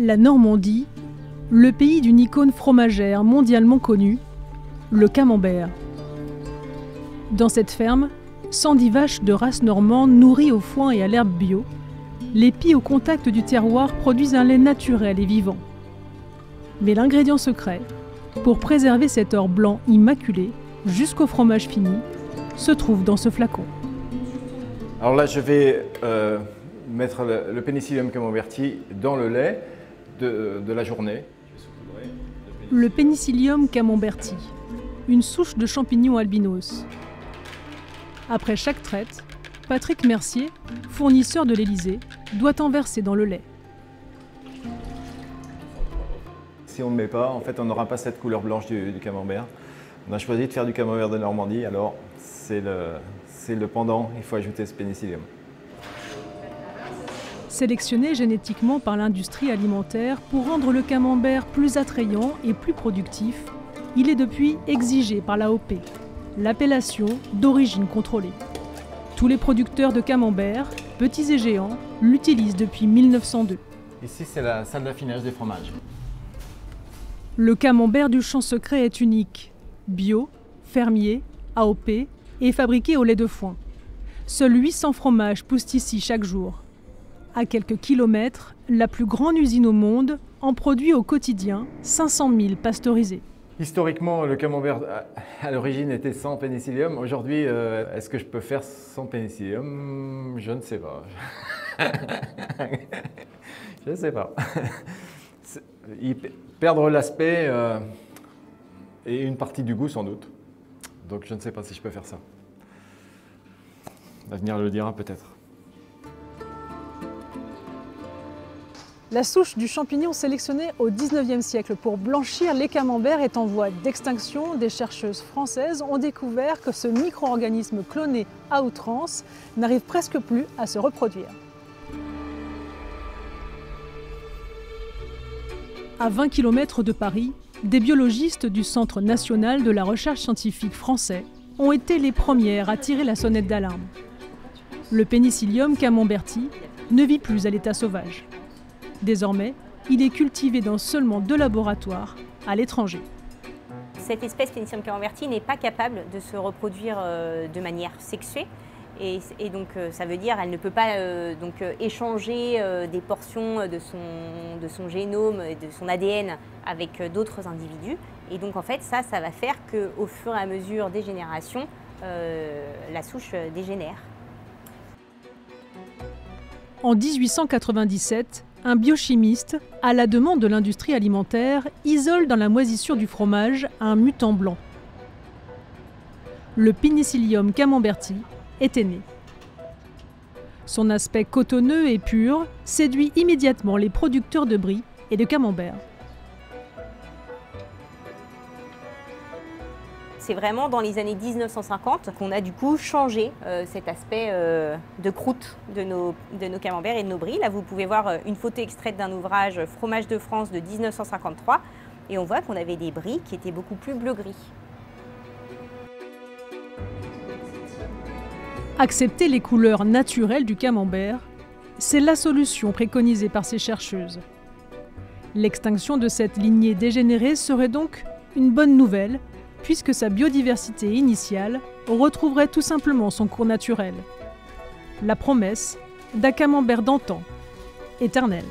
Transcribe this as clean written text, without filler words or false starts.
La Normandie, le pays d'une icône fromagère mondialement connue, le camembert. Dans cette ferme, 110 vaches de race normande nourries au foin et à l'herbe bio, les pies au contact du terroir produisent un lait naturel et vivant. Mais l'ingrédient secret, pour préserver cet or blanc immaculé jusqu'au fromage fini, se trouve dans ce flacon. Alors là, je vais mettre le Penicillium camemberti dans le lait de la journée. Le Penicillium camemberti, une souche de champignons albinos. Après chaque traite, Patrick Mercier, fournisseur de l'Élysée, doit en verser dans le lait. Si on ne met pas, en fait, on n'aura pas cette couleur blanche du camembert. On a choisi de faire du camembert de Normandie, alors c'est le pendant, il faut ajouter ce Penicillium. Sélectionné génétiquement par l'industrie alimentaire pour rendre le camembert plus attrayant et plus productif, il est depuis exigé par l'AOP, l'appellation d'origine contrôlée. Tous les producteurs de camembert, petits et géants, l'utilisent depuis 1902. Ici, c'est la salle d'affinage des fromages. Le camembert du champ secret est unique. Bio, fermier, AOP et fabriqué au lait de foin. Seuls 800 fromages poussent ici chaque jour. À quelques kilomètres, la plus grande usine au monde en produit au quotidien 500 000 pasteurisés. Historiquement, le camembert à l'origine était sans pénicillium. Aujourd'hui, est-ce que je peux faire sans pénicillium? Je ne sais pas. Je ne sais pas. Perdre l'aspect et une partie du goût sans doute. Donc je ne sais pas si je peux faire ça. L'avenir le dira peut-être. La souche du champignon sélectionnée au XIXe siècle pour blanchir les camemberts est en voie d'extinction. Des chercheuses françaises ont découvert que ce micro-organisme cloné à outrance n'arrive presque plus à se reproduire. À 20 km de Paris, des biologistes du Centre national de la recherche scientifique français ont été les premières à tirer la sonnette d'alarme. Le Penicillium camemberti ne vit plus à l'état sauvage. Désormais, il est cultivé dans seulement 2 laboratoires à l'étranger. Cette espèce Penicillium camemberti n'est pas capable de se reproduire de manière sexuée. Et donc ça veut dire qu'elle ne peut pas échanger des portions de son génome et de son ADN avec d'autres individus. Et donc en fait ça va faire qu'au fur et à mesure des générations, la souche dégénère. En 1897, un biochimiste, à la demande de l'industrie alimentaire, isole dans la moisissure du fromage un mutant blanc. Le Penicillium camemberti était né. Son aspect cotonneux et pur séduit immédiatement les producteurs de brie et de camembert. C'est vraiment dans les années 1950 qu'on a du coup changé cet aspect de croûte de nos camemberts et de nos bries. Là, vous pouvez voir une photo extraite d'un ouvrage Fromage de France de 1953 et on voit qu'on avait des bries qui étaient beaucoup plus bleu-gris. Accepter les couleurs naturelles du camembert, c'est la solution préconisée par ces chercheuses. L'extinction de cette lignée dégénérée serait donc une bonne nouvelle, puisque sa biodiversité initiale retrouverait tout simplement son cours naturel. La promesse d'un camembert d'antan, éternel.